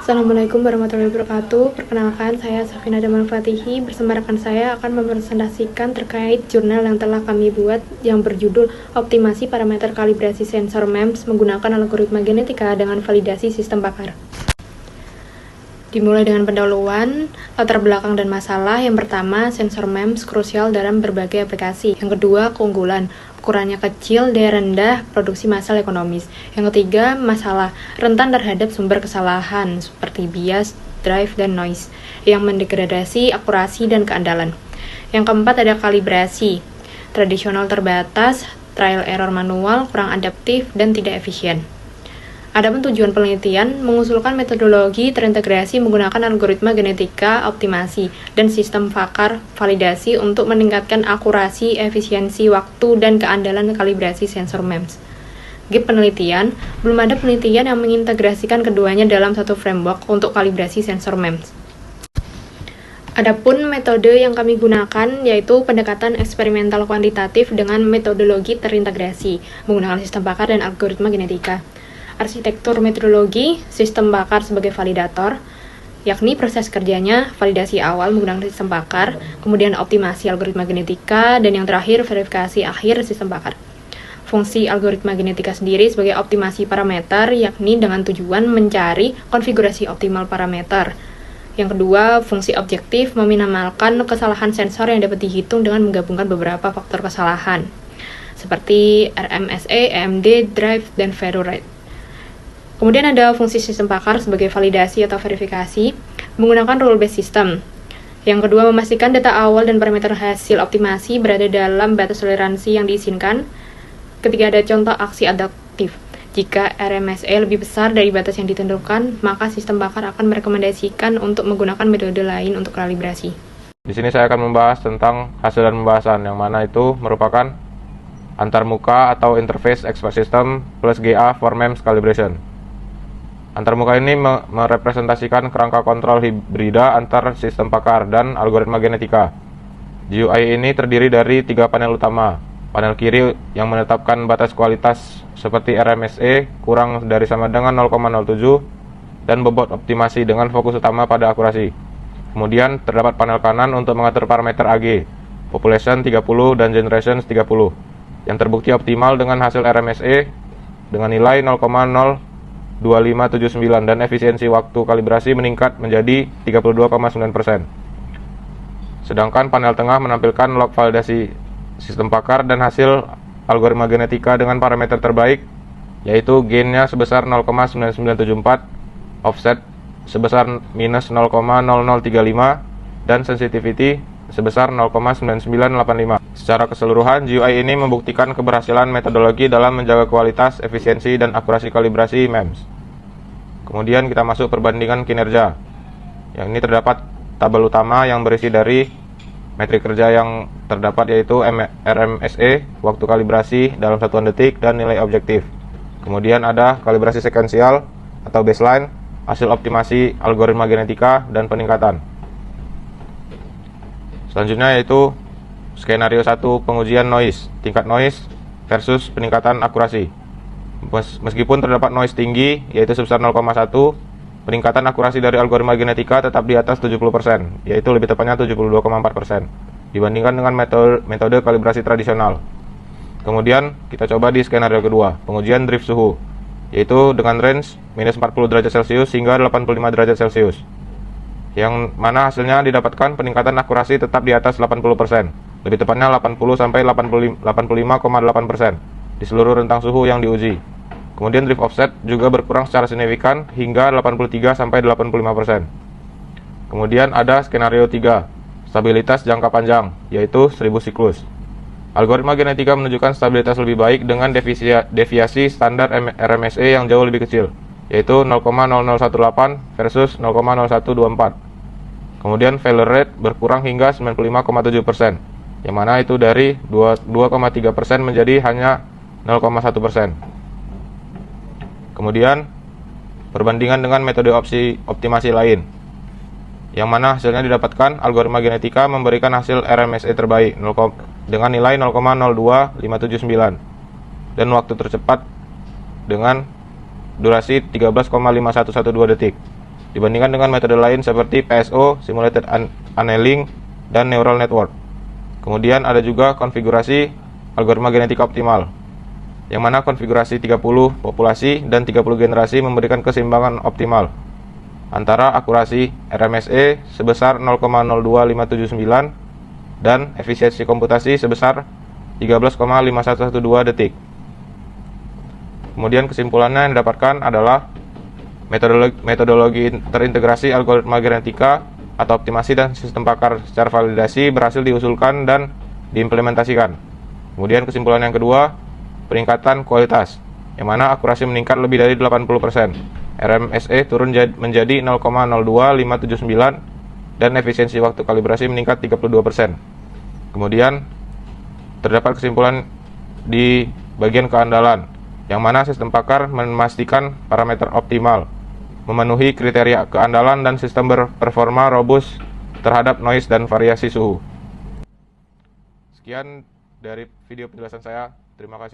Assalamualaikum warahmatullahi wabarakatuh. Perkenalkan, saya Safina Damal Fatihi. Bersama rekan saya akan mempresentasikan terkait jurnal yang telah kami buat yang berjudul Optimasi Parameter Kalibrasi Sensor MEMS menggunakan algoritma genetika dengan validasi sistem bakar. Dimulai dengan pendahuluan, latar belakang dan masalah. Yang pertama, sensor MEMS krusial dalam berbagai aplikasi. Yang kedua, keunggulan. Ukurannya kecil, daya rendah, produksi massal ekonomis. Yang ketiga, masalah. Rentan terhadap sumber kesalahan seperti bias, drive, dan noise yang mendegradasi akurasi dan keandalan. Yang keempat, ada kalibrasi. Tradisional terbatas, trial error manual, kurang adaptif, dan tidak efisien. Adapun tujuan penelitian mengusulkan metodologi terintegrasi menggunakan algoritma genetika optimasi dan sistem bakar validasi untuk meningkatkan akurasi, efisiensi, waktu, dan keandalan kalibrasi sensor MEMS. Gap penelitian, belum ada penelitian yang mengintegrasikan keduanya dalam satu framework untuk kalibrasi sensor MEMS. Adapun metode yang kami gunakan yaitu pendekatan eksperimental kuantitatif dengan metodologi terintegrasi menggunakan sistem bakar dan algoritma genetika. Arsitektur metodologi, sistem bakar sebagai validator, yakni proses kerjanya validasi awal menggunakan sistem bakar, kemudian optimasi algoritma genetika, dan yang terakhir verifikasi akhir sistem bakar. Fungsi algoritma genetika sendiri sebagai optimasi parameter, yakni dengan tujuan mencari konfigurasi optimal parameter. Yang kedua, fungsi objektif meminimalkan kesalahan sensor yang dapat dihitung dengan menggabungkan beberapa faktor kesalahan, seperti RMSE, EMD, drive, dan failure rate. Kemudian ada fungsi sistem bakar sebagai validasi atau verifikasi menggunakan rule-based system. Yang kedua, memastikan data awal dan parameter hasil optimasi berada dalam batas toleransi yang diizinkan. Ketiga, ada contoh aksi adaptif. Jika RMSE lebih besar dari batas yang ditentukan, maka sistem bakar akan merekomendasikan untuk menggunakan metode lain untuk kalibrasi. Di sini saya akan membahas tentang hasil dan pembahasan, yang mana itu merupakan antarmuka atau interface expert system plus GA for MEMS calibration. Antarmuka ini merepresentasikan kerangka kontrol hibrida antar sistem bakar dan algoritma genetika. GUI ini terdiri dari 3 panel utama. Panel kiri yang menetapkan batas kualitas seperti RMSE kurang dari sama dengan 0,07 dan bobot optimasi dengan fokus utama pada akurasi. Kemudian terdapat panel kanan untuk mengatur parameter AG, population 30 dan generation 30, yang terbukti optimal dengan hasil RMSE dengan nilai 0,02579 dan efisiensi waktu kalibrasi meningkat menjadi 32,9%. Sedangkan panel tengah menampilkan log validasi sistem bakar dan hasil algoritma genetika dengan parameter terbaik, yaitu gainnya sebesar 0,9974, offset sebesar minus 0,0035, dan sensitivity sebesar 0,9985. Secara keseluruhan, GUI ini membuktikan keberhasilan metodologi dalam menjaga kualitas, efisiensi, dan akurasi kalibrasi MEMS. Kemudian kita masuk perbandingan kinerja. Yang ini terdapat tabel utama yang berisi dari metrik kerja yang terdapat, yaitu RMSE, waktu kalibrasi dalam satuan detik, dan nilai objektif. Kemudian ada kalibrasi sekuensial atau baseline, hasil optimasi algoritma genetika, dan peningkatan. Selanjutnya yaitu skenario 1 pengujian noise, tingkat noise versus peningkatan akurasi. Meskipun terdapat noise tinggi, yaitu sebesar 0,1, peningkatan akurasi dari algoritma genetika tetap di atas 70%, yaitu lebih tepatnya 72,4%, dibandingkan dengan metode kalibrasi tradisional. Kemudian kita coba di skenario kedua, pengujian drift suhu, yaitu dengan range minus 40 derajat Celcius hingga 85 derajat Celcius. Yang mana hasilnya didapatkan peningkatan akurasi tetap di atas 80%, lebih tepatnya 80 sampai 85,8% di seluruh rentang suhu yang diuji. Kemudian drift offset juga berkurang secara signifikan hingga 83 sampai 85%. Kemudian ada skenario 3, stabilitas jangka panjang, yaitu 1000 siklus. Algoritma genetika menunjukkan stabilitas lebih baik dengan deviasi standar RMSE yang jauh lebih kecil, yaitu 0,0018 versus 0,0124. Kemudian failure rate berkurang hingga 95,7%, yang mana itu dari 2,3% menjadi hanya 0,1%. Kemudian perbandingan dengan metode optimasi lain, yang mana hasilnya didapatkan algoritma genetika memberikan hasil RMSE terbaik dengan nilai 0,02579 dan waktu tercepat dengan durasi 13,5112 detik. dibandingkan dengan metode lain seperti PSO, Simulated Annealing, dan Neural Network. Kemudian ada juga konfigurasi algoritma genetika optimal, yang mana konfigurasi 30 populasi dan 30 generasi memberikan keseimbangan optimal antara akurasi RMSE sebesar 0,02579 dan efisiensi komputasi sebesar 13,5112 detik. Kemudian kesimpulannya yang didapatkan adalah metodologi terintegrasi algoritma genetika atau optimasi dan sistem pakar secara validasi berhasil diusulkan dan diimplementasikan. Kemudian kesimpulan yang kedua, peningkatan kualitas, yang mana akurasi meningkat lebih dari 80%, RMSE turun menjadi 0,02579 dan efisiensi waktu kalibrasi meningkat 32%. Kemudian terdapat kesimpulan di bagian keandalan, yang mana sistem pakar memastikan parameter optimal, memenuhi kriteria keandalan dan sistem berperforma robust terhadap noise dan variasi suhu. Sekian dari video penjelasan saya. Terima kasih.